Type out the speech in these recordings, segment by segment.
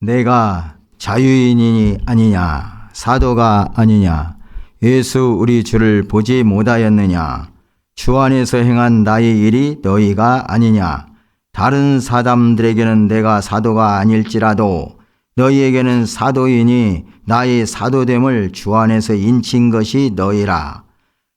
내가 자유인이 아니냐, 사도가 아니냐, 예수 우리 주를 보지 못하였느냐, 주 안에서 행한 나의 일이 너희가 아니냐. 다른 사람들에게는 내가 사도가 아닐지라도 너희에게는 사도이니 나의 사도됨을 주 안에서 인친 것이 너희라.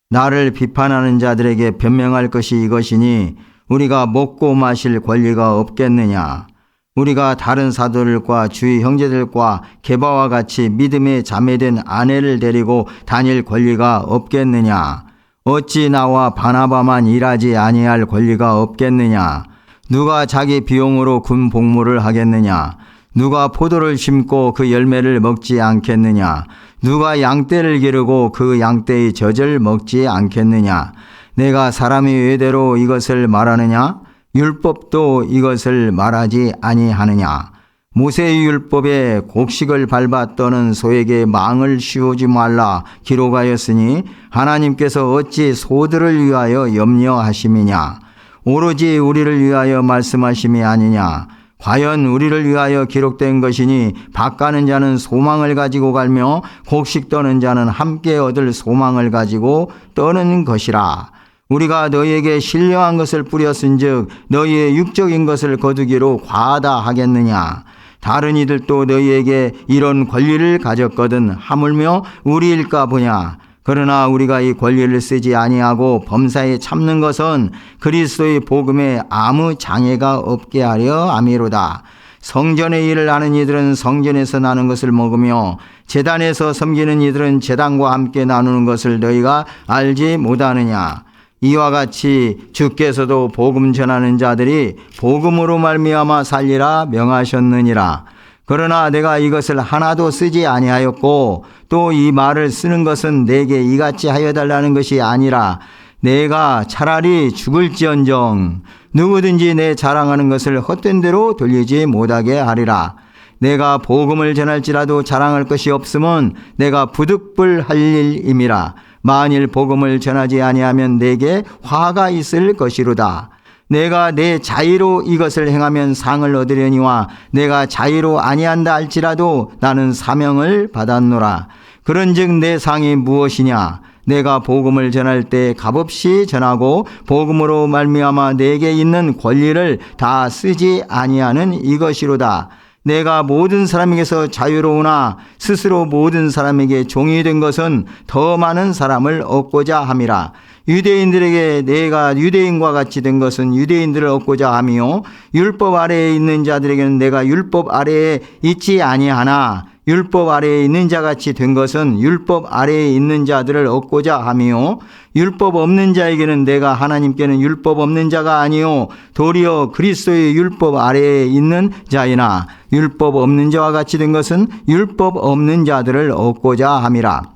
나를 비판하는 자들에게 변명할 것이 이것이니 우리가 먹고 마실 권리가 없겠느냐. 우리가 다른 사도들과 주의 형제들과 게바와 같이 믿음에 자매된 아내를 데리고 다닐 권리가 없겠느냐. 어찌 나와 바나바만 일하지 아니할 권리가 없겠느냐. 누가 자기 비용으로 군 복무를 하겠느냐. 누가 포도를 심고 그 열매를 먹지 않겠느냐. 누가 양떼를 기르고 그 양떼의 젖을 먹지 않겠느냐. 내가 사람의 외대로 이것을 말하느냐. 율법도 이것을 말하지 아니하느냐. 모세의 율법에 곡식을 밟아 떠는 소에게 망을 씌우지 말라 기록하였으니 하나님께서 어찌 소들을 위하여 염려하심이냐. 오로지 우리를 위하여 말씀하심이 아니냐. 과연 우리를 위하여 기록된 것이니 밭 가는 자는 소망을 가지고 갈며 곡식 떠는 자는 함께 얻을 소망을 가지고 떠는 것이라. 우리가 너희에게 신령한 것을 뿌렸은즉 너희의 육적인 것을 거두기로 과하다 하겠느냐. 다른 이들도 너희에게 이런 권리를 가졌거든 하물며 우리일까 보냐. 그러나 우리가 이 권리를 쓰지 아니하고 범사에 참는 것은 그리스도의 복음에 아무 장애가 없게 하려 함이로다. 성전의 일을 하는 이들은 성전에서 나는 것을 먹으며 제단에서 섬기는 이들은 제단과 함께 나누는 것을 너희가 알지 못하느냐. 이와 같이 주께서도 복음 전하는 자들이 복음으로 말미암아 살리라 명하셨느니라. 그러나 내가 이것을 하나도 쓰지 아니하였고 또 이 말을 쓰는 것은 내게 이같이 하여 달라는 것이 아니라 내가 차라리 죽을지언정 누구든지 내 자랑하는 것을 헛된 대로 돌리지 못하게 하리라. 내가 복음을 전할지라도 자랑할 것이 없음은 내가 부득불할 일임이라. 만일 복음을 전하지 아니하면 내게 화가 있을 것이로다. 내가 내 자의로 이것을 행하면 상을 얻으려니와 내가 자의로 아니한다 할지라도 나는 사명을 받았노라. 그런즉 내 상이 무엇이냐. 내가 복음을 전할 때 값없이 전하고 복음으로 말미암아 내게 있는 권리를 다 쓰지 아니하는 이것이로다. 내가 모든 사람에게서 자유로우나 스스로 모든 사람에게 종이 된 것은 더 많은 사람을 얻고자 함이라. 유대인들에게 내가 유대인과 같이 된 것은 유대인들을 얻고자 함이요 율법 아래에 있는 자들에게는 내가 율법 아래에 있지 아니하나 율법 아래에 있는 자같이 된 것은 율법 아래에 있는 자들을 얻고자 함이요 율법 없는 자에게는 내가 하나님께는 율법 없는 자가 아니요 도리어 그리스도의 율법 아래에 있는 자이나 율법 없는 자와 같이 된 것은 율법 없는 자들을 얻고자 함이라.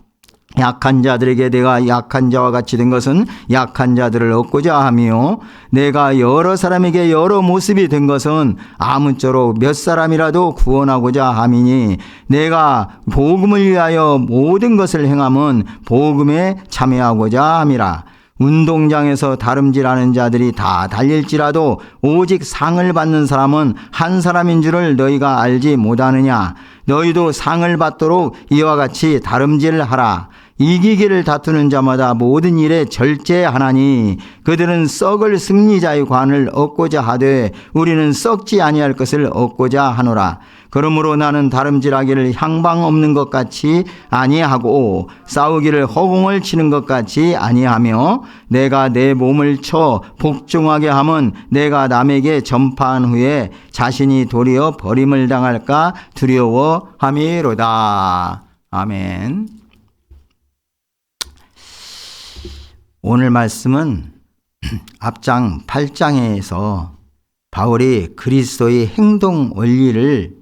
약한 자들에게 내가 약한 자와 같이 된 것은 약한 자들을 얻고자 함이요 내가 여러 사람에게 여러 모습이 된 것은 아무쪼록 몇 사람이라도 구원하고자 함이니 내가 복음을 위하여 모든 것을 행함은 복음에 참여하고자 함이라. 운동장에서 다름질하는 자들이 다 달릴지라도 오직 상을 받는 사람은 한 사람인 줄을 너희가 알지 못하느냐. 너희도 상을 받도록 이와 같이 다름질하라. 이기기를 다투는 자마다 모든 일에 절제하나니 그들은 썩을 승리자의 관을 얻고자 하되 우리는 썩지 아니할 것을 얻고자 하노라. 그러므로 나는 다름질하기를 향방 없는 것 같이 아니하고 싸우기를 허공을 치는 것 같이 아니하며 내가 내 몸을 쳐 복종하게 함은 내가 남에게 전파한 후에 자신이 도리어 버림을 당할까 두려워함이로다. 아멘. 오늘 말씀은 앞장 8장에서 바울이 그리스도의 행동 원리를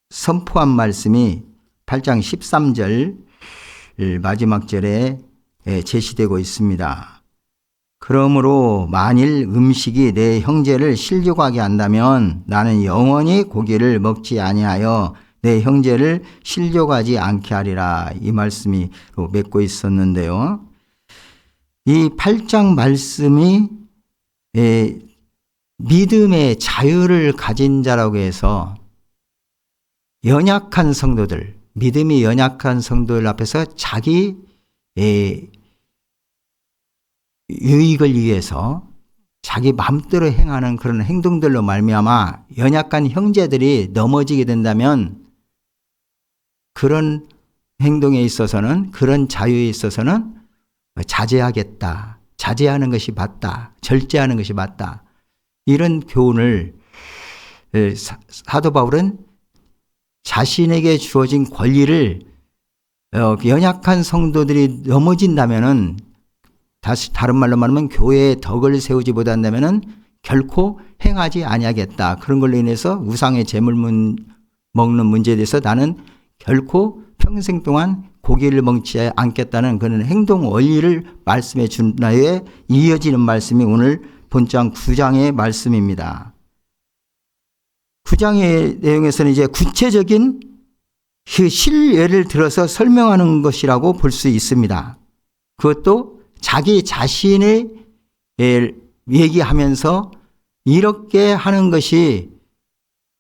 선포한 말씀이 8장 13절 마지막 절에 제시되고 있습니다. 그러므로 만일 음식이 내 형제를 실족하게 한다면 나는 영원히 고기를 먹지 아니하여 내 형제를 실족하지 않게 하리라. 이 말씀이 맺고 있었는데요. 이 8장 말씀이 믿음의 자유를 가진 자라고 해서 연약한 성도들, 믿음이 연약한 성도들 앞에서 자기 유익을 위해서 자기 마음대로 행하는 그런 행동들로 말미암아 연약한 형제들이 넘어지게 된다면 그런 행동에 있어서는, 그런 자유에 있어서는 자제하겠다. 자제하는 것이 맞다. 절제하는 것이 맞다. 이런 교훈을 사도 바울은 자신에게 주어진 권리를 연약한 성도들이 넘어진다면은, 다른 말로 말하면 교회의 덕을 세우지 못한다면은 결코 행하지 아니하겠다. 그런 걸로 인해서 우상의 제물 먹는 문제에 대해서 나는 결코 평생 동안 고기를 먹지 않겠다는 그런 행동 원리를 말씀해 준 나에 이어지는 말씀이 오늘 본장 9장의 말씀입니다. 9장의 내용에서는 이제 구체적인 그 실예를 들어서 설명하는 것이라고 볼 수 있습니다. 그것도 자기 자신을 얘기하면서 이렇게 하는 것이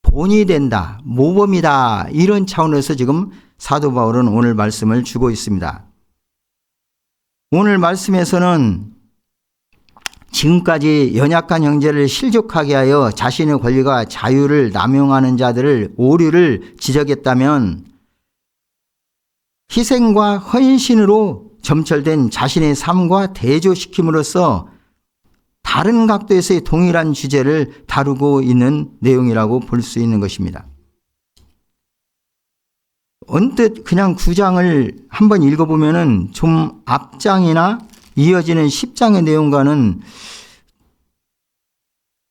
본이 된다, 모범이다, 이런 차원에서 지금 사도 바울은 오늘 말씀을 주고 있습니다. 오늘 말씀에서는 지금까지 연약한 형제를 실족하게 하여 자신의 권리가 자유를 남용하는 자들을 오류를 지적했다면 희생과 헌신으로 점철된 자신의 삶과 대조시킴으로써 다른 각도에서의 동일한 주제를 다루고 있는 내용이라고 볼 수 있는 것입니다. 언뜻 그냥 9장을 한번 읽어보면은 좀 앞장이나 이어지는 10장의 내용과는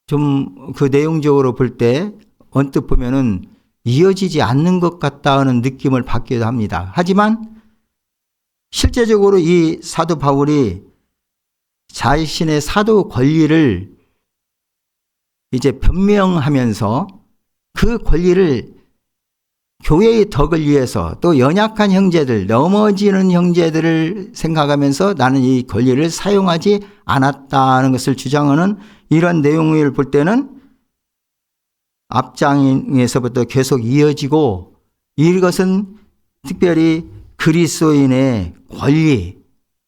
좀 그 내용적으로 볼 때 언뜻 보면은 이어지지 않는 것 같다는 느낌을 받기도 합니다. 하지만 실제적으로 이 사도 바울이 자신의 사도 권리를 이제 변명하면서 그 권리를 교회의 덕을 위해서 또 연약한 형제들, 넘어지는 형제들을 생각하면서 나는 이 권리를 사용하지 않았다는 것을 주장하는 이런 내용을 볼 때는 앞장에서부터 계속 이어지고, 이것은 특별히 그리스도인의 권리,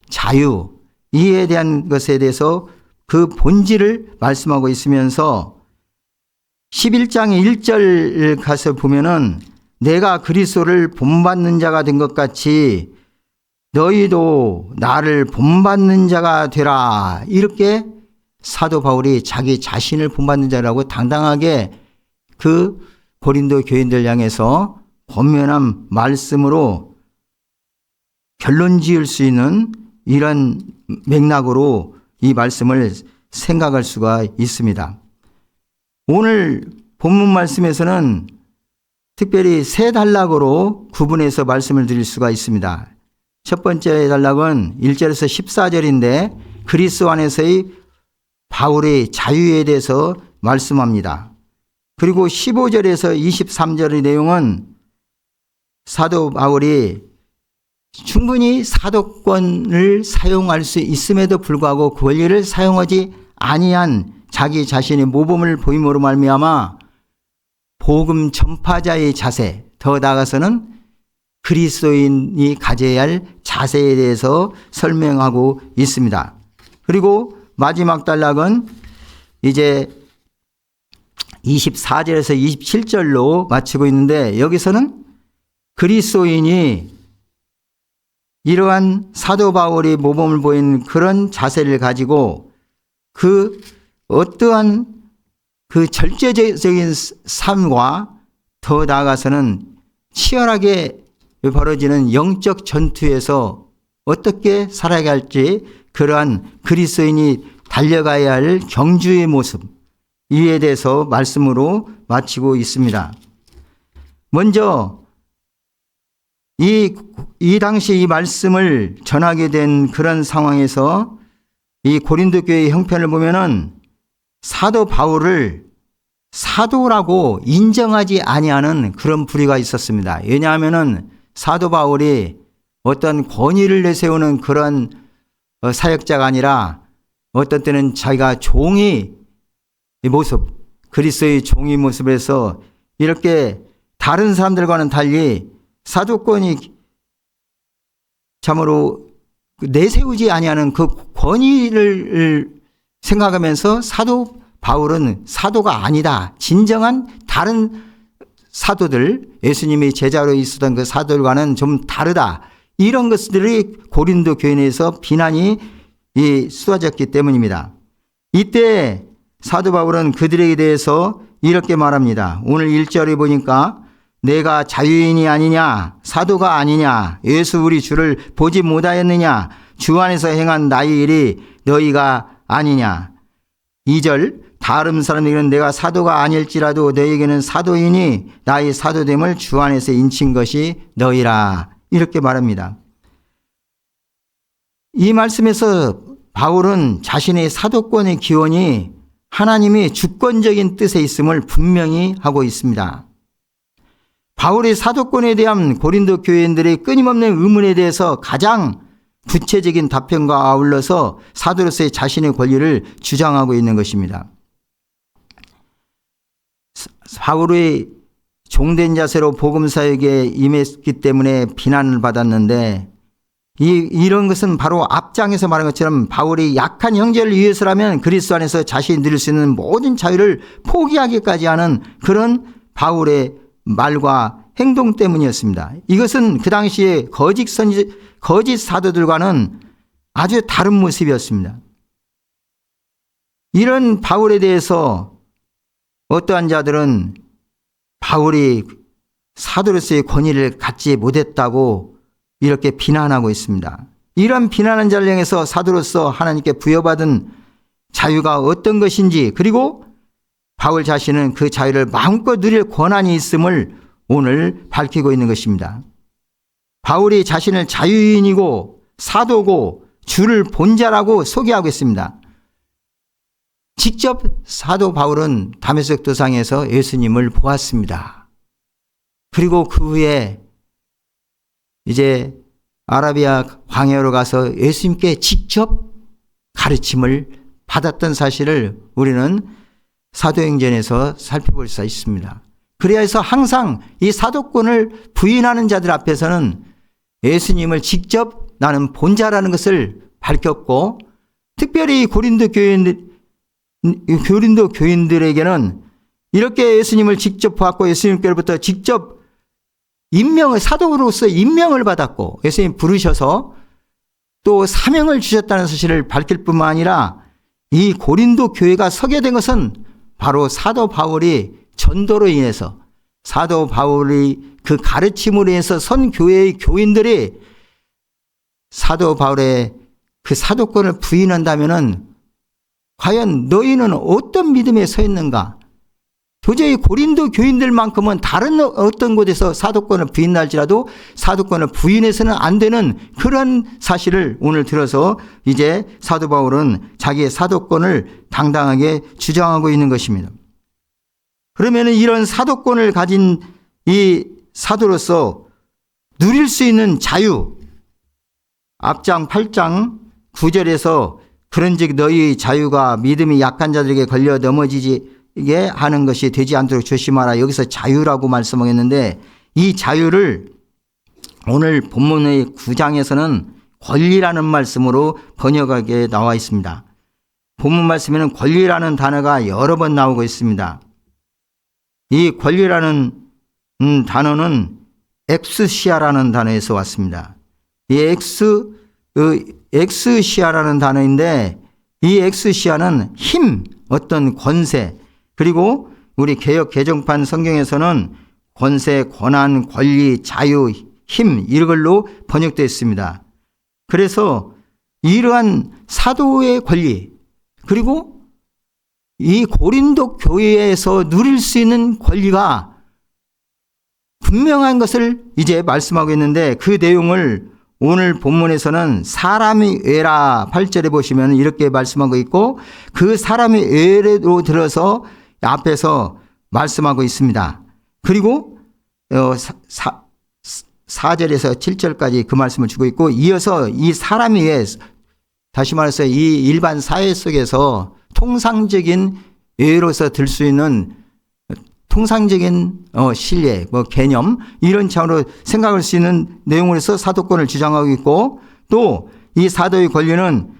자유, 이에 대한 것에 대해서 그 본질을 말씀하고 있으면서 11장 1절 가서 보면은 내가 그리스도를 본받는 자가 된 것 같이 너희도 나를 본받는 자가 되라. 이렇게 사도 바울이 자기 자신을 본받는 자라고 당당하게 그 고린도 교인들 향해서 권면한 말씀으로 결론 지을 수 있는 이런 맥락으로 이 말씀을 생각할 수가 있습니다. 오늘 본문 말씀에서는 특별히 세 단락으로 구분해서 말씀을 드릴 수가 있습니다. 첫 번째 단락은 1절에서 14절인데 그리스도 안에서의 바울의 자유에 대해서 말씀합니다. 그리고 15절에서 23절의 내용은 사도 바울이 충분히 사도권을 사용할 수 있음에도 불구하고 그 권리를 사용하지 아니한 자기 자신의 모범을 보임으로 말미암아 복음 전파자의 자세, 더 나아가서는 그리스도인이 가져야 할 자세에 대해서 설명하고 있습니다. 그리고 마지막 단락은 이제 24절에서 27절로 마치고 있는데, 여기서는 그리스도인이 이러한 사도 바울이 모범을 보인 그런 자세를 가지고 그 어떠한 그 절제적인 삶과 더 나아가서는 치열하게 벌어지는 영적 전투에서 어떻게 살아야 할지, 그러한 그리스도인이 달려가야 할 경주의 모습, 이에 대해서 말씀으로 마치고 있습니다. 먼저 이 당시 이 말씀을 전하게 된 그런 상황에서 이 고린도 교회의 형편을 보면은 사도 바울을 사도라고 인정하지 아니하는 그런 부류가 있었습니다. 왜냐하면은 사도 바울이 어떤 권위를 내세우는 그런 사역자가 아니라 어떤 때는 자기가 종의 모습, 그리스도의 종의 모습에서 이렇게 다른 사람들과는 달리 사도권이 참으로 내세우지 아니하는 그 권위를 생각하면서 사도 바울은 사도가 아니다. 진정한 다른 사도들, 예수님이 제자로 있었던 그 사도들과는 좀 다르다. 이런 것들이 고린도 교회 내에서 비난이 쏟아졌기 때문입니다. 이때 사도 바울은 그들에게 대해서 이렇게 말합니다. 오늘 1절에 보니까 내가 자유인이 아니냐, 사도가 아니냐, 예수 우리 주를 보지 못하였느냐, 주 안에서 행한 나의 일이 너희가 아니냐. 2절 다른 사람에게는 내가 사도가 아닐지라도 너희에게는 사도이니 나의 사도됨을 주 안에서 인친 것이 너희라. 이렇게 말합니다. 이 말씀에서 바울은 자신의 사도권의 기원이 하나님의 주권적인 뜻에 있음을 분명히 하고 있습니다. 바울의 사도권에 대한 고린도 교회인들의 끊임없는 의문에 대해서 가장 구체적인 답변과 아울러서 사도로서의 자신의 권리를 주장하고 있는 것입니다. 바울의 종된 자세로 복음사역에 임했기 때문에 비난을 받았는데 이런 것은 바로 앞장에서 말한 것처럼 바울이 약한 형제를 위해서라면 그리스도 안에서 자신이 누릴 수 있는 모든 자유를 포기하기까지 하는 그런 바울의 말과 행동 때문이었습니다. 이것은 그 당시에 거짓 사도들과는 아주 다른 모습이었습니다. 이런 바울에 대해서 어떠한 자들은 바울이 사도로서의 권위를 갖지 못했다고 이렇게 비난하고 있습니다. 이런 비난한 자를 향해서 사도로서 하나님께 부여받은 자유가 어떤 것인지, 그리고 바울 자신은 그 자유를 마음껏 누릴 권한이 있음을 오늘 밝히고 있는 것입니다. 바울이 자신을 자유인이고 사도고 주를 본 자라고 소개하고 있습니다. 직접 사도 바울은 다메섹 도상에서 예수님을 보았습니다. 그리고 그 후에 이제 아라비아 광야로 가서 예수님께 직접 가르침을 받았던 사실을 우리는 사도행전에서 살펴볼 수 있습니다. 그래서 항상 이 사도권을 부인하는 자들 앞에서는 예수님을 직접 나는 본 자라는 것을 밝혔고, 특별히 고린도 교인들에게는 이렇게 예수님을 직접 보았고 예수님께로부터 직접 사도로서 임명을 받았고 예수님 부르셔서 또 사명을 주셨다는 사실을 밝힐 뿐만 아니라 이 고린도 교회가 서게 된 것은 바로 사도 바울이 전도로 인해서, 사도 바울이 그 가르침으로 인해서 선 교회의 교인들이 사도 바울의 그 사도권을 부인한다면은 과연 너희는 어떤 믿음에 서 있는가? 도저히 고린도 교인들만큼은 다른 어떤 곳에서 사도권을 부인할지라도 사도권을 부인해서는 안 되는 그런 사실을 오늘 들어서 이제 사도 바울은 자기의 사도권을 당당하게 주장하고 있는 것입니다. 그러면 이런 사도권을 가진 이 사도로서 누릴 수 있는 자유, 앞장 8장 9절에서 그런즉 너희 자유가 믿음이 약한 자들에게 걸려 넘어지게 하는 것이 되지 않도록 조심하라. 여기서 자유라고 말씀하겠는데 이 자유를 오늘 본문의 9장에서는 권리라는 말씀으로 번역하게 나와 있습니다. 본문 말씀에는 권리라는 단어가 여러 번 나오고 있습니다. 이 권리라는 단어는 엑스시아라는 단어에서 왔습니다. 이 엑스시아라는 단어인데 이 엑스시아는 힘, 어떤 권세, 그리고 우리 개역 개정판 성경에서는 권세, 권한, 권리, 자유, 힘 이걸로 번역되어 있습니다. 그래서 이러한 사도의 권리, 그리고 이 고린도 교회에서 누릴 수 있는 권리가 분명한 것을 이제 말씀하고 있는데 그 내용을 오늘 본문에서는 사람이 외라 8절에 보시면 이렇게 말씀하고 있고 그 사람이 외로 들어서 앞에서 말씀하고 있습니다. 그리고 4절에서 7절까지 그 말씀을 주고 있고 이어서 이 사람이 외, 다시 말해서 이 일반 사회 속에서 통상적인 예로서 들 수 있는 통상적인 신뢰, 개념 이런 차원으로 생각할 수 있는 내용으로서 사도권을 주장하고 있고, 또 이 사도의 권리는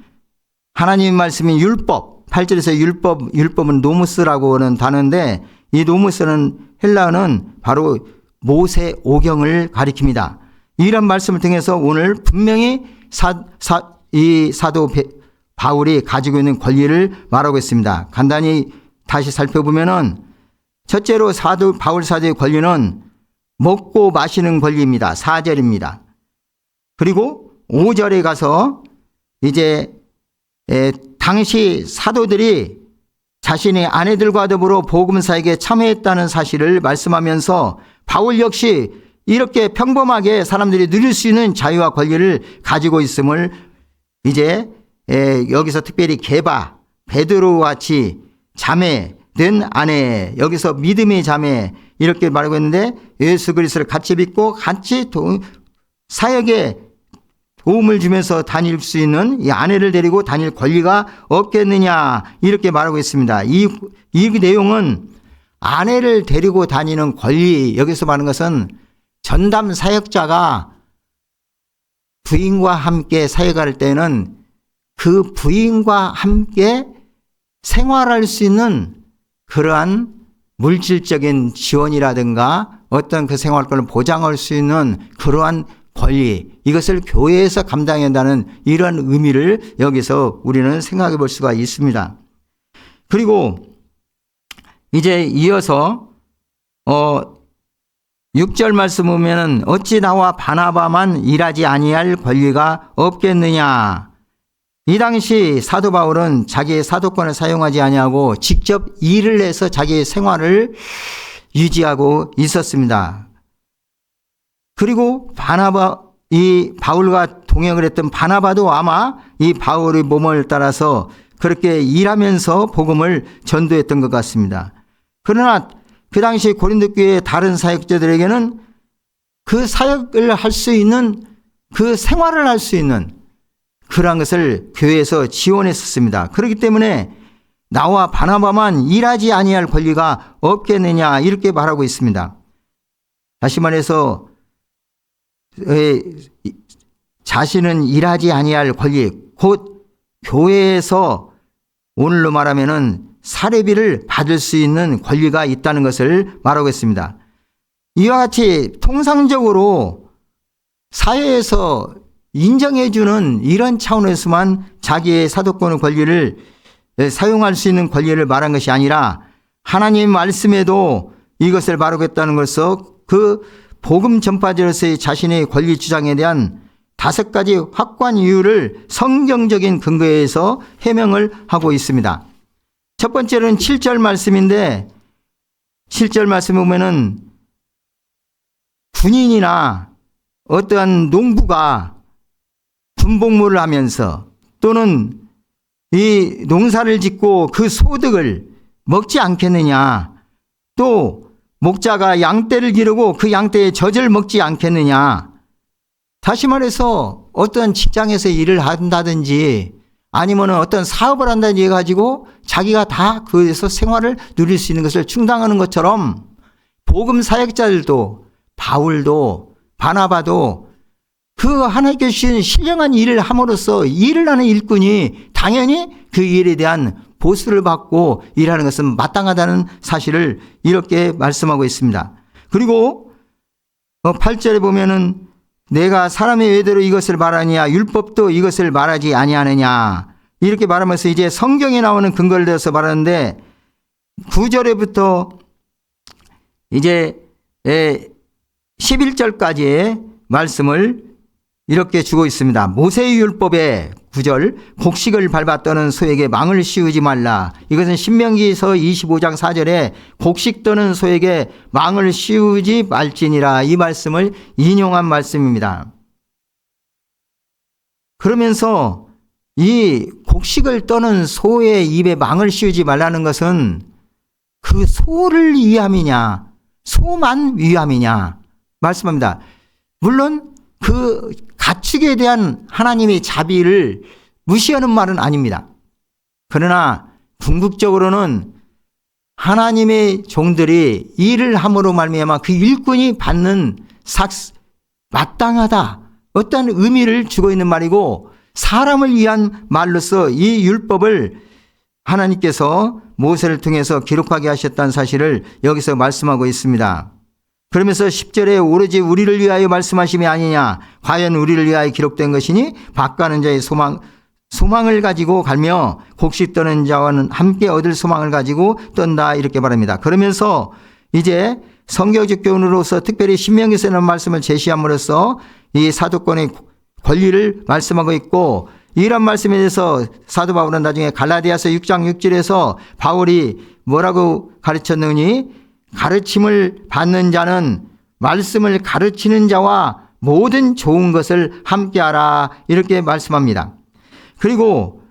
하나님의 말씀인 율법, 8절에서 율법은 노무스라고 하는 단어인데, 이 노무스는 헬라어는 바로 모세 오경을 가리킵니다. 이런 말씀을 통해서 오늘 분명히 이 사도 바울이 가지고 있는 권리를 말하고 있습니다. 간단히 다시 살펴보면은, 첫째로 바울 사도의 권리는 먹고 마시는 권리입니다. 4절입니다. 그리고 5절에 가서 이제 당시 사도들이 자신의 아내들과 더불어 복음 사역에 참여했다는 사실을 말씀하면서 바울 역시 이렇게 평범하게 사람들이 누릴 수 있는 자유와 권리를 가지고 있음을 이제 여기서 특별히 게바, 베드로와 같이 자매된 아내, 여기서 믿음의 자매 이렇게 말하고 있는데, 예수 그리스도를 같이 믿고 같이 사역에 도움을 주면서 다닐 수 있는 이 아내를 데리고 다닐 권리가 없겠느냐 이렇게 말하고 있습니다. 이 내용은 아내를 데리고 다니는 권리, 여기서 말하는 것은 전담 사역자가 부인과 함께 사역할 때는 그 부인과 함께 생활할 수 있는 그러한 물질적인 지원이라든가 어떤 그 생활권을 보장할 수 있는 그러한 권리, 이것을 교회에서 감당해야 한다는 이런 의미를 여기서 우리는 생각해 볼 수가 있습니다. 그리고 이제 이어서 6절 말씀 보면은 어찌 나와 바나바만 일하지 아니할 권리가 없겠느냐. 이 당시 사도 바울은 자기의 사도권을 사용하지 아니하고 직접 일을 해서 자기의 생활을 유지하고 있었습니다. 그리고 이 바울과 동행을 했던 바나바도 아마 이 바울의 몸을 따라서 그렇게 일하면서 복음을 전도했던 것 같습니다. 그러나 그 당시 고린도 교회의 다른 사역자들에게는 그 사역을 할 수 있는, 그 생활을 할 수 있는 그러한 것을 교회에서 지원했었습니다. 그렇기 때문에 나와 바나바만 일하지 아니할 권리가 없겠느냐 이렇게 말하고 있습니다. 다시 말해서 자신은 일하지 아니할 권리, 곧 교회에서 오늘로 말하면은 사례비를 받을 수 있는 권리가 있다는 것을 말하고 있습니다. 이와 같이 통상적으로 사회에서 인정해주는 이런 차원에서만 자기의 사도권의 권리를 사용할 수 있는 권리를 말한 것이 아니라 하나님 말씀에도 이것을 말하겠다는 것으로 그 복음 전파자로서의 자신의 권리 주장에 대한 5가지 확고한 이유를 성경적인 근거에서 해명을 하고 있습니다. 첫 번째는 7절 말씀인데, 7절 말씀 보면은 군인이나 어떠한 농부가 군복무를 하면서 또는 이 농사를 짓고 그 소득을 먹지 않겠느냐, 또 목자가 양떼를 기르고 그 양떼의 젖을 먹지 않겠느냐. 다시 말해서 어떤 직장에서 일을 한다든지 아니면 어떤 사업을 한다든지 해가지고 자기가 다 그에서 생활을 누릴 수 있는 것을 충당하는 것처럼 복음 사역자들도 바울도 바나바도 그 하나님께 주신 신령한 일을 함으로써 일을 하는 일꾼이 당연히 그 일에 대한 보수를 받고 일하는 것은 마땅하다는 사실을 이렇게 말씀하고 있습니다. 그리고 8절에 보면은 내가 사람의 외대로 이것을 말하느냐 율법도 이것을 말하지 아니하느냐 이렇게 말하면서 이제 성경에 나오는 근거를 들어서 말하는데 9절에부터 이제 11절까지의 말씀을 이렇게 주고 있습니다. 모세의 율법에 9절 곡식을 밟아 떠는 소에게 망을 씌우지 말라. 이것은 신명기서 25장 4절에 곡식 떠는 소에게 망을 씌우지 말지니라 이 말씀을 인용한 말씀입니다. 그러면서 이 곡식을 떠는 소의 입에 망을 씌우지 말라는 것은 그 소를 위함이냐 소만 위함이냐 말씀합니다. 물론 그 가축에 대한 하나님의 자비를 무시하는 말은 아닙니다. 그러나 궁극적으로는 하나님의 종들이 일을 함으로 말미암아 그 일꾼이 받는 마땅하다, 어떤 의미를 주고 있는 말이고, 사람을 위한 말로서 이 율법을 하나님께서 모세를 통해서 기록하게 하셨다는 사실을 여기서 말씀하고 있습니다. 그러면서 10절에 오로지 우리를 위하여 말씀하심이 아니냐, 과연 우리를 위하여 기록된 것이니 바가는 자의 소망을 가지고 가며 곡식 떠는 자와는 함께 얻을 소망을 가지고 떤다, 이렇게 말합니다. 그러면서 이제 성경적 교훈으로서 특별히 신명기에서 있는 말씀을 제시함으로써 이 사도권의 권리를 말씀하고 있고, 이런 말씀에 대해서 사도 바울은 나중에 갈라디아서 6장 6절에서 바울이 뭐라고 가르쳤느니, 가르침을 받는 자는 말씀을 가르치는 자와 모든 좋은 것을 함께하라, 이렇게 말씀합니다. 그리고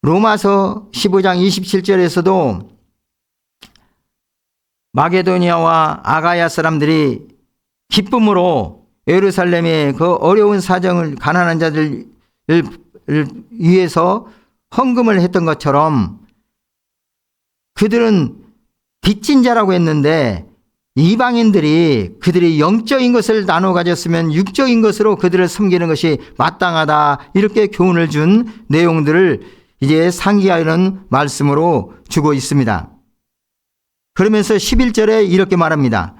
로마서 15장 27절에서도 마게도니아와 아가야 사람들이 기쁨으로 예루살렘의 그 어려운 사정을, 가난한 자들을 위해서 헌금을 했던 것처럼 그들은 빚진 자라고 했는데, 이방인들이 그들이 영적인 것을 나눠 가졌으면 육적인 것으로 그들을 섬기는 것이 마땅하다, 이렇게 교훈을 준 내용들을 이제 상기하는 말씀으로 주고 있습니다. 그러면서 11절에 이렇게 말합니다.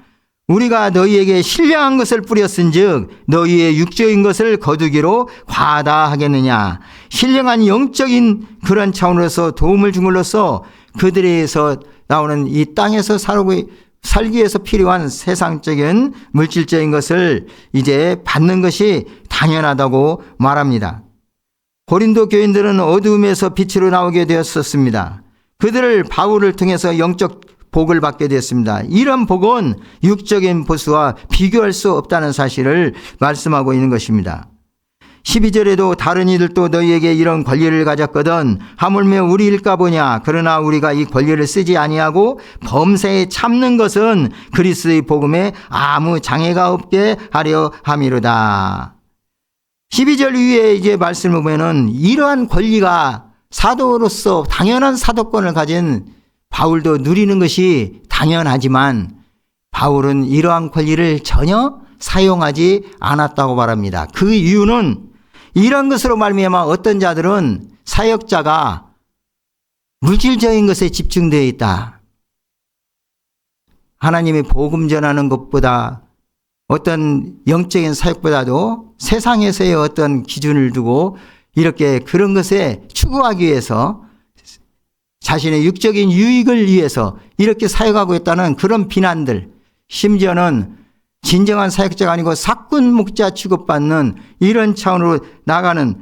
우리가 너희에게 신령한 것을 뿌렸은즉 너희의 육적인 것을 거두기로 과하다 하겠느냐. 신령한 영적인 그런 차원으로서 도움을 줌으로써 그들에서 나오는 이 땅에서 살기 위해서 필요한 세상적인 물질적인 것을 이제 받는 것이 당연하다고 말합니다. 고린도 교인들은 어두움에서 빛으로 나오게 되었었습니다. 그들을 바울을 통해서 영적 복을 받게 되었습니다. 이런 복은 육적인 보수와 비교할 수 없다는 사실을 말씀하고 있는 것입니다. 12절에도 다른 이들도 너희에게 이런 권리를 가졌거든 하물며 우리일까 보냐. 그러나 우리가 이 권리를 쓰지 아니하고 범사에 참는 것은 그리스도의 복음에 아무 장애가 없게 하려 함이로다. 12절 위에 이제 말씀을 보면은 이러한 권리가 사도로서 당연한 사도권을 가진 바울도 누리는 것이 당연하지만 바울은 이러한 권리를 전혀 사용하지 않았다고 말합니다. 그 이유는 이런 것으로 말미암아 어떤 자들은 사역자가 물질적인 것에 집중되어 있다. 하나님의 복음 전하는 것보다, 어떤 영적인 사역보다도 세상에서의 어떤 기준을 두고 이렇게 그런 것에 추구하기 위해서 자신의 육적인 유익을 위해서 이렇게 사역하고 있다는 그런 비난들, 심지어는 진정한 사역자가 아니고 사꾼 목자 취급받는 이런 차원으로 나가는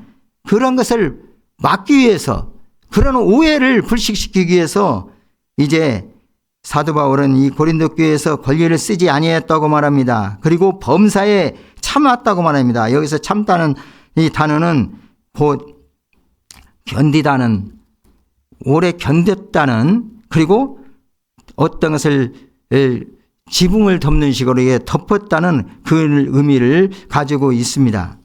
그런 것을 막기 위해서, 그런 오해를 불식시키기 위해서 이제 사도 바울은 이 고린도 교회에서 권리를 쓰지 아니했다고 말합니다. 그리고 범사에 참았다고 말합니다. 여기서 참다는 이 단어는 곧 견디다는, 오래 견뎠다는, 그리고 어떤 것을 지붕을 덮는 식으로 덮었다는 그 의미를 가지고 있습니다.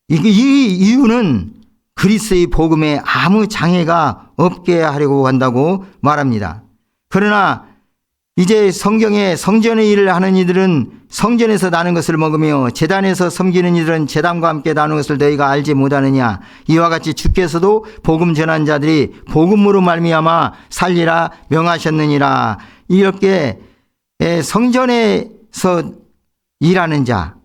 이 이유는 그리스도의 복음에 아무 장애가 없게 하려고 한다고 말합니다. 그러나 이제 성경에 성전의 일을 하는 이들은 성전에서 나는 것을 먹으며 제단에서 섬기는 이들은 제단과 함께 나누는 것을 너희가 알지 못하느냐. 이와 같이 주께서도 복음 전한 자들이 복음으로 말미암아 살리라 명하셨느니라. 이렇게 성전에서 일하는 자,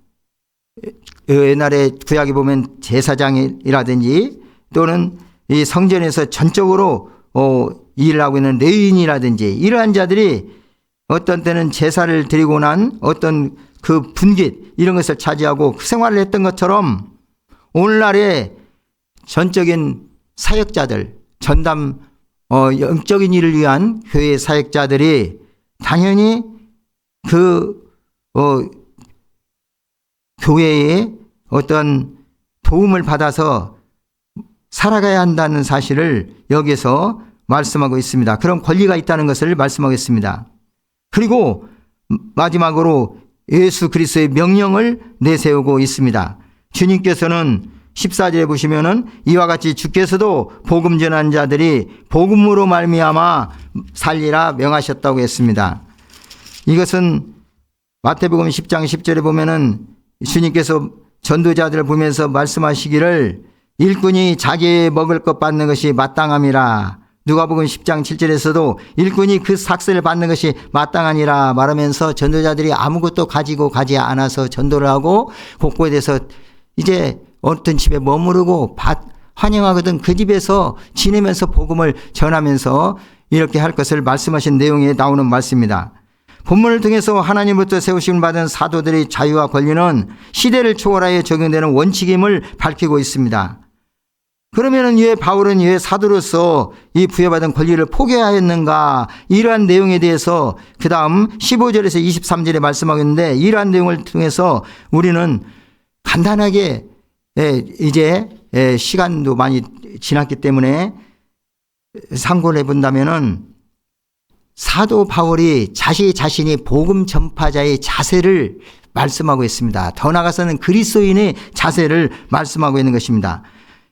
옛날에 구약에 보면 제사장이라든지 또는 이 성전에서 전적으로 일을 하고 있는 레위인이라든지 이러한 자들이 어떤 때는 제사를 드리고 난 어떤 그 분깃 이런 것을 차지하고 그 생활을 했던 것처럼 오늘날의 전적인 사역자들, 전담 영적인 일을 위한 교회 사역자들이 당연히 그 교회의 어떤 도움을 받아서 살아가야 한다는 사실을 여기서 말씀하고 있습니다. 그런 권리가 있다는 것을 말씀하고 있습니다. 그리고 마지막으로 예수 그리스도의 명령을 내세우고 있습니다. 주님께서는 14절에 보시면은 이와 같이 주께서도 복음 전한 자들이 복음으로 말미암아 살리라 명하셨다고 했습니다. 이것은 마태복음 10장 10절에 보면은 주님께서 전도자들을 보면서 말씀하시기를 일꾼이 자기의 먹을 것 받는 것이 마땅함이라. 누가복음 10장 7절에서도 일꾼이 그 삭슬을 받는 것이 마땅하니라 말하면서 전도자들이 아무것도 가지고 가지 않아서 전도를 하고 곳곳에서 이제 어떤 집에 머무르고 환영하거든 그 집에서 지내면서 복음을 전하면서 이렇게 할 것을 말씀하신 내용에 나오는 말씀입니다. 본문을 통해서 하나님부터 세우심을 받은 사도들의 자유와 권리는 시대를 초월하여 적용되는 원칙임을 밝히고 있습니다. 그러면은 왜 바울은 왜 사도로서 이 부여받은 권리를 포기하였는가? 이러한 내용에 대해서 그 다음 15절에서 23절에 말씀하고 있는데 이러한 내용을 통해서 우리는 간단하게 이제 시간도 많이 지났기 때문에 상고를 해본다면은 사도 바울이 자신이 복음 전파자의 자세를 말씀하고 있습니다. 더 나아가서는 그리스도인의 자세를 말씀하고 있는 것입니다.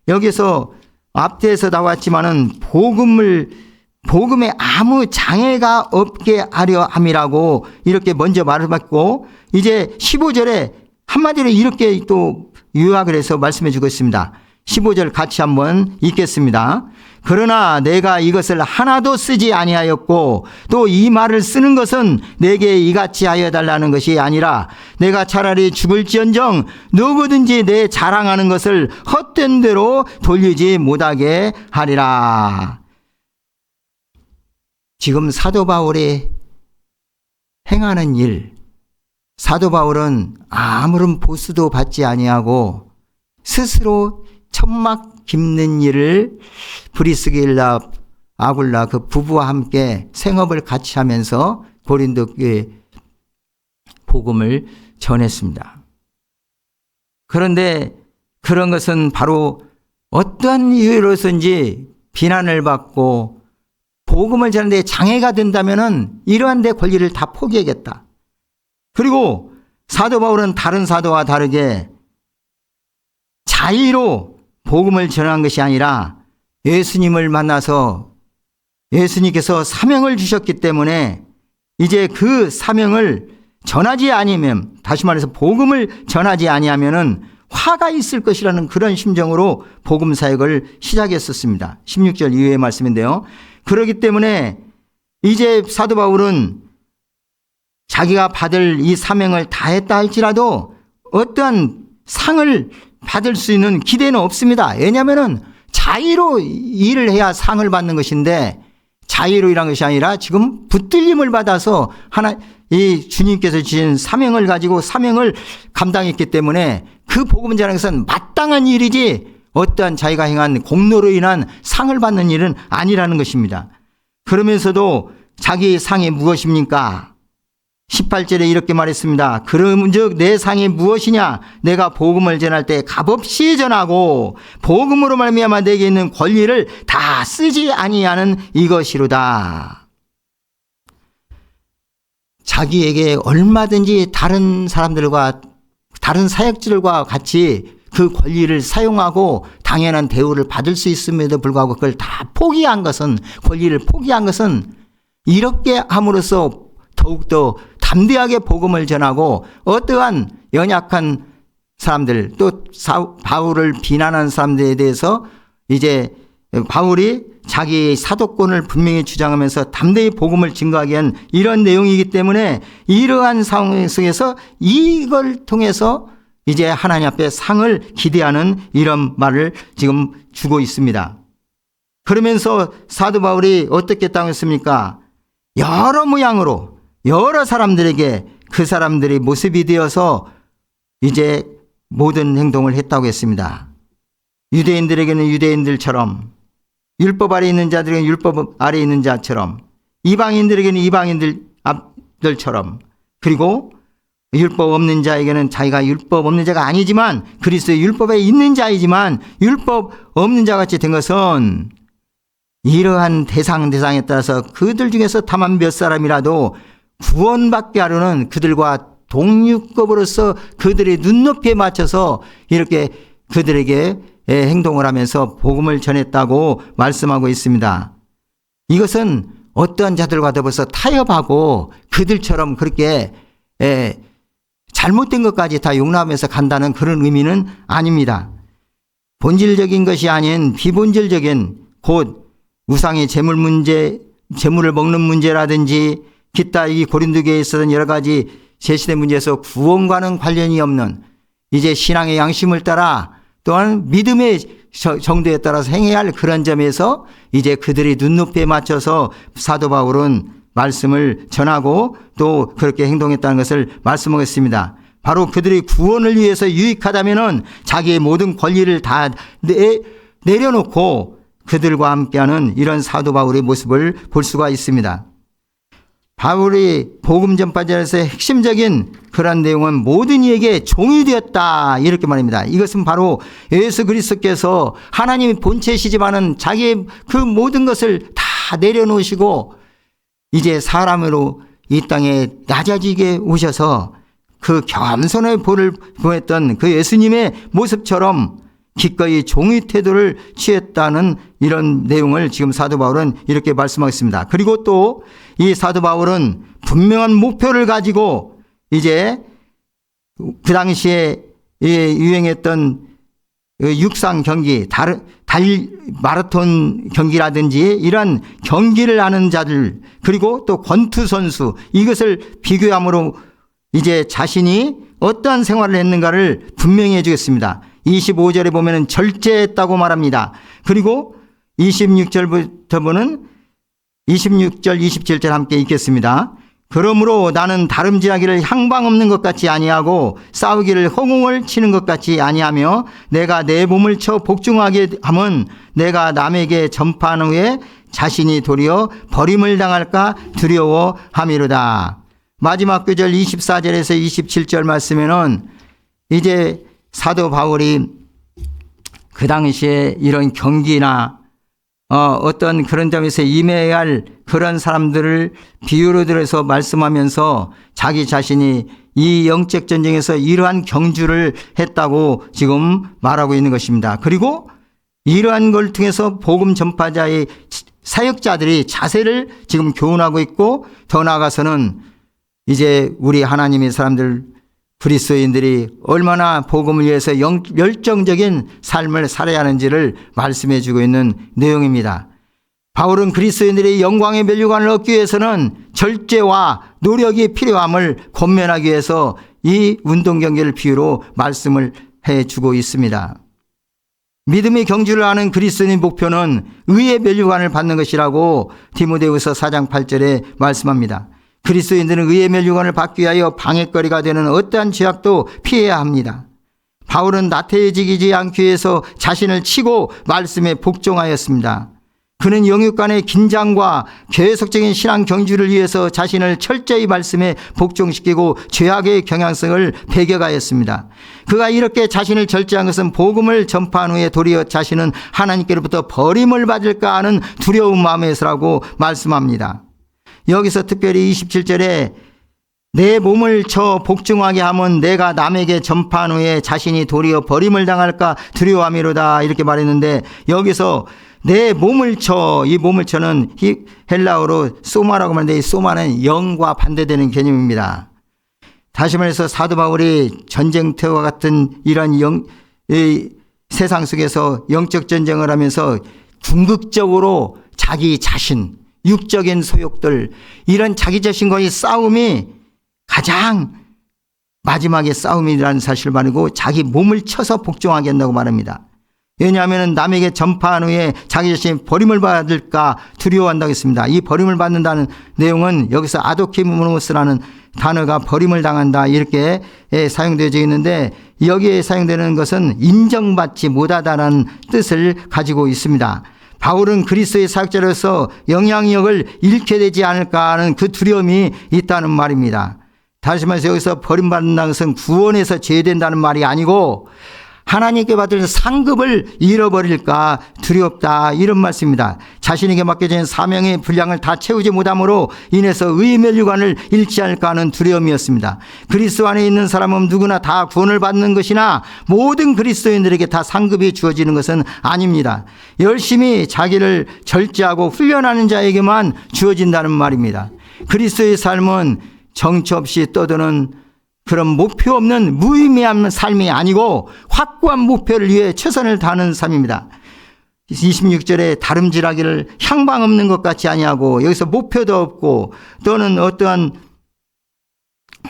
여기서 앞뒤에서 나왔지만은 복음에 아무 장애가 없게 하려 함이라고 이렇게 먼저 말해봤고 이제 15절에 한마디로 이렇게 또 요약을 해서 말씀해 주고 있습니다. 15절 같이 한번 읽겠습니다. 그러나 내가 이것을 하나도 쓰지 아니하였고 또 이 말을 쓰는 것은 내게 이같이 하여 달라는 것이 아니라 내가 차라리 죽을지언정 누구든지 내 자랑하는 것을 헛된 대로 돌리지 못하게 하리라. 지금 사도 바울이 행하는 일, 사도 바울은 아무런 보수도 받지 아니하고 스스로 천막 깁는 일을 브리스길라 아굴라 그 부부와 함께 생업을 같이 하면서 고린도 교회 복음을 전했습니다. 그런데 그런 것은 바로 어떠한 이유로서인지 비난을 받고 복음을 전하는데 장애가 된다면은 이러한 데 권리를 다 포기하겠다. 그리고 사도 바울은 다른 사도와 다르게 자의로 복음을 전한 것이 아니라 예수님을 만나서 예수님께서 사명을 주셨기 때문에 이제 그 사명을 전하지 아니면, 다시 말해서 복음을 전하지 아니하면은 화가 있을 것이라는 그런 심정으로 복음 사역을 시작했었습니다. 16절 이후의 말씀인데요. 그렇기 때문에 이제 사도 바울은 자기가 받을 이 사명을 다했다 할지라도 어떠한 상을 받을 수 있는 기대는 없습니다. 왜냐하면은 자의로 일을 해야 상을 받는 것인데 자의로 일한 것이 아니라 지금 붙들림을 받아서 이 주님께서 주신 사명을 가지고 사명을 감당했기 때문에 그 복음 전하는 것은 마땅한 일이지 어떠한 자기가 행한 공로로 인한 상을 받는 일은 아니라는 것입니다. 그러면서도 자기의 상이 무엇입니까? 18절에 이렇게 말했습니다. 그러문즉 내 상이 무엇이냐? 내가 복음을 전할 때 값없이 전하고 복음으로 말미암아 내게 있는 권리를 다 쓰지 아니하는 이것이로다. 자기에게 얼마든지 다른 사람들과 다른 사역자들과 같이 그 권리를 사용하고 당연한 대우를 받을 수 있음에도 불구하고 그걸 다 포기한 것은, 권리를 포기한 것은 이렇게 함으로써 더욱더 담대하게 복음을 전하고 어떠한 연약한 사람들, 또 바울을 비난하는 사람들에 대해서 이제 바울이 자기 사도권을 분명히 주장하면서 담대히 복음을 증거하게 한 이런 내용이기 때문에 이러한 상황 속에서 이걸 통해서 이제 하나님 앞에 상을 기대하는 이런 말을 지금 주고 있습니다. 그러면서 사도 바울이 어떻게 당했습니까? 여러 모양으로 여러 사람들에게 그 사람들이 모습이 되어서 이제 모든 행동을 했다고 했습니다. 유대인들에게는 유대인들처럼, 율법 아래 있는 자들에게는 율법 아래 있는 자처럼, 이방인들에게는 이방인들처럼, 그리고 율법 없는 자에게는 자기가 율법 없는 자가 아니지만 그리스도의 율법에 있는 자이지만 율법 없는 자같이 된 것은 이러한 대상에 따라서 그들 중에서 다만 몇 사람이라도 구원받게 하려는 그들과 동류급으로서 그들의 눈높이에 맞춰서 이렇게 그들에게 행동을 하면서 복음을 전했다고 말씀하고 있습니다. 이것은 어떤 자들과 더불어서 타협하고 그들처럼 그렇게 잘못된 것까지 다 용납하면서 간다는 그런 의미는 아닙니다. 본질적인 것이 아닌 비본질적인 곧 우상의 재물을 먹는 문제라든지 기타 이 고린도교에 있었던 여러 가지 제시된 문제에서 구원과는 관련이 없는 이제 신앙의 양심을 따라 또한 믿음의 정도에 따라서 행해야 할 그런 점에서 이제 그들의 눈높이에 맞춰서 사도 바울은 말씀을 전하고 또 그렇게 행동했다는 것을 말씀하겠습니다. 바로 그들의 구원을 위해서 유익하다면은 자기의 모든 권리를 다 내려놓고 그들과 함께하는 이런 사도 바울의 모습을 볼 수가 있습니다. 바울이 복음 전파자에서 핵심적인 그런 내용은 모든 이에게 종이 되었다 이렇게 말합니다. 이것은 바로 예수 그리스도께서 하나님의 본체시지만은 자기의 그 모든 것을 다 내려놓으시고 이제 사람으로 이 땅에 낮아지게 오셔서 그 겸손의 볼을 보였던 그 예수님의 모습처럼 기꺼이 종의 태도를 취했다는 이런 내용을 지금 사도 바울은 이렇게 말씀하겠습니다. 그리고 또 이 사도 바울은 분명한 목표를 가지고 이제 그 당시에 유행했던 육상 경기, 마라톤 경기라든지 이런 경기를 하는 자들 그리고 또 권투 선수 이것을 비교함으로 이제 자신이 어떠한 생활을 했는가를 분명히 해주겠습니다. 25절에 보면 절제했다고 말합니다. 그리고 26절부터 보는 26절 27절 함께 읽겠습니다. 그러므로 나는 다름질하기를 향방 없는 것 같이 아니하고 싸우기를 허공을 치는 것 같이 아니하며 내가 내 몸을 쳐 복종하게 하면 내가 남에게 전파한 후에 자신이 도리어 버림을 당할까 두려워함이로다. 마지막 구절 24절에서 27절 말씀에는 이제 사도 바울이 그 당시에 이런 경기나 어떤 그런 점에서 임해야 할 그런 사람들을 비유로 들어서 말씀하면서 자기 자신이 이 영적 전쟁에서 이러한 경주를 했다고 지금 말하고 있는 것입니다. 그리고 이러한 걸 통해서 복음 전파자의 사역자들이 자세를 지금 교훈하고 있고 더 나아가서는 이제 우리 하나님의 사람들 그리스도인들이 얼마나 복음을 위해서 열정적인 삶을 살아야 하는지를 말씀해 주고 있는 내용입니다. 바울은 그리스도인들의 영광의 면류관을 얻기 위해서는 절제와 노력이 필요함을 권면하기 위해서 이 운동 경기를 비유로 말씀을 해 주고 있습니다. 믿음의 경주를 하는 그리스도인의 목표는 의의 면류관을 받는 것이라고 디모데후서 4장 8절에 말씀합니다. 그리스도인들은 의의 면류관을 받기 위하여 방해거리가 되는 어떠한 죄악도 피해야 합니다. 바울은 나태해지지 않기 위해서 자신을 치고 말씀에 복종하였습니다. 그는 영육 간의 긴장과 계속적인 신앙 경주를 위해서 자신을 철저히 말씀에 복종시키고 죄악의 경향성을 배격하였습니다. 그가 이렇게 자신을 절제한 것은 복음을 전파한 후에 도리어 자신은 하나님께로부터 버림을 받을까 하는 두려운 마음에서라고 말씀합니다. 여기서 특별히 27절에 내 몸을 쳐 복종하게 하면 내가 남에게 전파한 후에 자신이 도리어 버림을 당할까 두려워함이로다 이렇게 말했는데 여기서 내 몸을 쳐, 이 몸을 쳐는 헬라어로 소마라고 말하는데 이 소마는 영과 반대되는 개념입니다. 다시 말해서 사도 바울이 전쟁터와 같은 이런 세상 속에서 영적 전쟁을 하면서 궁극적으로 자기 자신 육적인 소욕들 이런 자기 자신과의 싸움이 가장 마지막에 싸움이라는 사실을 말하고 자기 몸을 쳐서 복종하게 한다고 말합니다. 왜냐하면 남에게 전파한 후에 자기 자신이 버림을 받을까 두려워한다고 했습니다. 이 버림을 받는다는 내용은 여기서 아도키모노스라는 단어가 버림을 당한다 이렇게 사용되어져 있는데 여기에 사용되는 것은 인정받지 못하다는 뜻을 가지고 있습니다. 바울은 그리스도의 사역자로서 영향력을 잃게 되지 않을까 하는 그 두려움이 있다는 말입니다. 다시 말해서 여기서 버림받는다는 것은 구원에서 제외된다는 말이 아니고 하나님께 받을 상급을 잃어버릴까 두렵다, 이런 말씀입니다. 자신에게 맡겨진 사명의 분량을 다 채우지 못함으로 인해서 의의 면류관을 잃지 않을까 하는 두려움이었습니다. 그리스도 안에 있는 사람은 누구나 다 구원을 받는 것이나 모든 그리스도인들에게 다 상급이 주어지는 것은 아닙니다. 열심히 자기를 절제하고 훈련하는 자에게만 주어진다는 말입니다. 그리스도의 삶은 정처 없이 떠도는 그런 목표 없는 무의미한 삶이 아니고 확고한 목표를 위해 최선을 다하는 삶입니다. 26절에 다름질하기를 향방 없는 것 같이 아니하고, 여기서 목표도 없고 또는 어떠한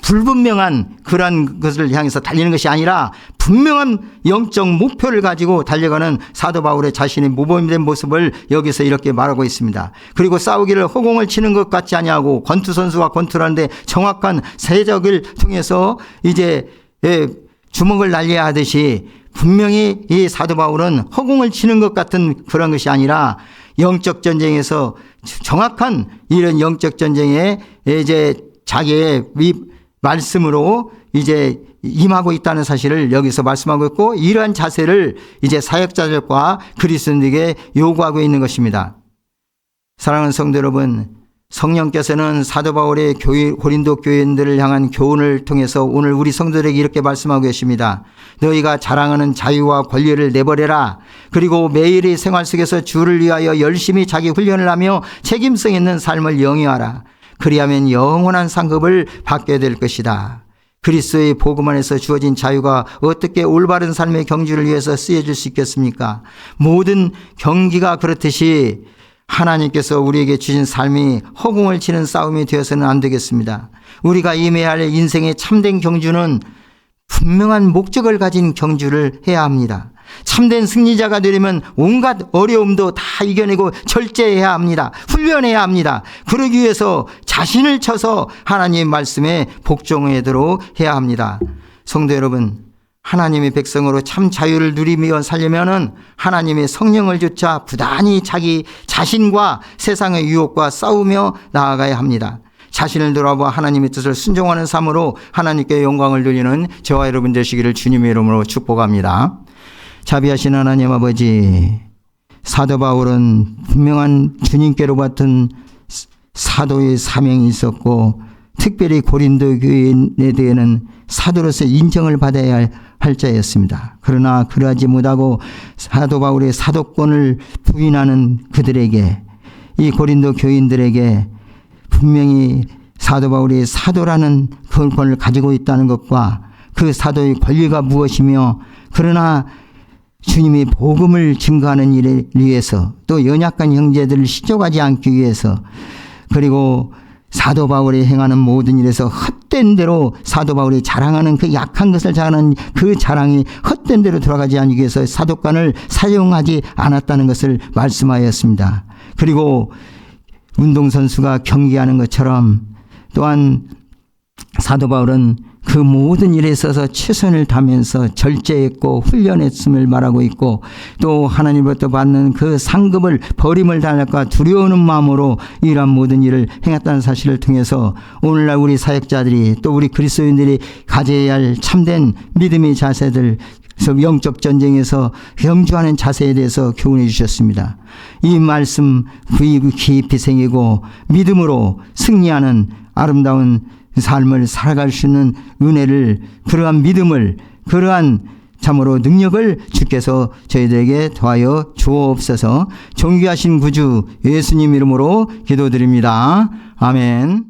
불분명한 그러한 것을 향해서 달리는 것이 아니라 분명한 영적 목표를 가지고 달려가는 사도 바울의 자신의 모범된 모습을 여기서 이렇게 말하고 있습니다. 그리고 싸우기를 허공을 치는 것 같지 아니하고, 권투 선수가 권투를 하는데 정확한 세적을 통해서 이제 주먹을 날려야 하듯이 분명히 이 사도 바울은 허공을 치는 것 같은 그런 것이 아니라 영적 전쟁에서 정확한 이런 영적 전쟁에 이제 자기의 말씀으로 이제 임하고 있다는 사실을 여기서 말씀하고 있고, 이러한 자세를 이제 사역자들과 그리스도인에게 요구하고 있는 것입니다. 사랑하는 성도 여러분, 성령께서는 사도 바울의 고린도 교인들을 향한 교훈을 통해서 오늘 우리 성도들에게 이렇게 말씀하고 계십니다. 너희가 자랑하는 자유와 권리를 내버려라. 그리고 매일의 생활 속에서 주를 위하여 열심히 자기 훈련을 하며 책임성 있는 삶을 영위하라. 그리하면 영원한 상급을 받게 될 것이다. 그리스도의 복음 안에서 주어진 자유가 어떻게 올바른 삶의 경주를 위해서 쓰여질 수 있겠습니까? 모든 경기가 그렇듯이 하나님께서 우리에게 주신 삶이 허공을 치는 싸움이 되어서는 안 되겠습니다. 우리가 임해야 할 인생의 참된 경주는 분명한 목적을 가진 경주를 해야 합니다. 참된 승리자가 되려면 온갖 어려움도 다 이겨내고 절제해야 합니다. 훈련해야 합니다. 그러기 위해서 자신을 쳐서 하나님의 말씀에 복종하도록 해야 합니다. 성도 여러분, 하나님의 백성으로 참 자유를 누리며 살려면은 하나님의 성령을 쫓아 부단히 자기 자신과 세상의 유혹과 싸우며 나아가야 합니다. 자신을 돌아보아 하나님의 뜻을 순종하는 삶으로 하나님께 영광을 돌리는 저와 여러분 되시기를 주님의 이름으로 축복합니다. 자비하신 하나님 아버지, 사도 바울은 분명한 주님께로 받은 사도의 사명이 있었고, 특별히 고린도 교인에 대해는 사도로서 인정을 받아야 할 자였습니다. 그러나 그러하지 못하고 사도 바울의 사도권을 부인하는 그들에게, 이 고린도 교인들에게 분명히 사도 바울이 사도라는 권을 가지고 있다는 것과 그 사도의 권리가 무엇이며, 그러나 주님이 복음을 증거하는 일에 위해서, 또 연약한 형제들을 시족하지 않기 위해서, 그리고 사도 바울이 행하는 모든 일에서 헛된 대로 사도 바울이 자랑하는 그 약한 것을 자랑하는 그 자랑이 헛된 대로 돌아가지 않기 위해서 사도관을 사용하지 않았다는 것을 말씀하였습니다. 그리고 운동선수가 경기하는 것처럼 또한 사도 바울은 그 모든 일에 있어서 최선을 다하면서 절제했고 훈련했음을 말하고 있고, 또 하나님으로부터 받는 그 상급을 버림을 당할까 두려워하는 마음으로 이러한 모든 일을 행했다는 사실을 통해서 오늘날 우리 사역자들이, 또 우리 그리스도인들이 가져야 할 참된 믿음의 자세들, 영적 전쟁에서 경주하는 자세에 대해서 교훈해 주셨습니다. 이 말씀 깊이 새기고 믿음으로 승리하는 아름다운 삶을 살아갈 수 있는 은혜를, 그러한 믿음을, 그러한 참으로 능력을 주께서 저희들에게 더하여 주옵소서. 존귀하신 구주 예수님 이름으로 기도드립니다. 아멘.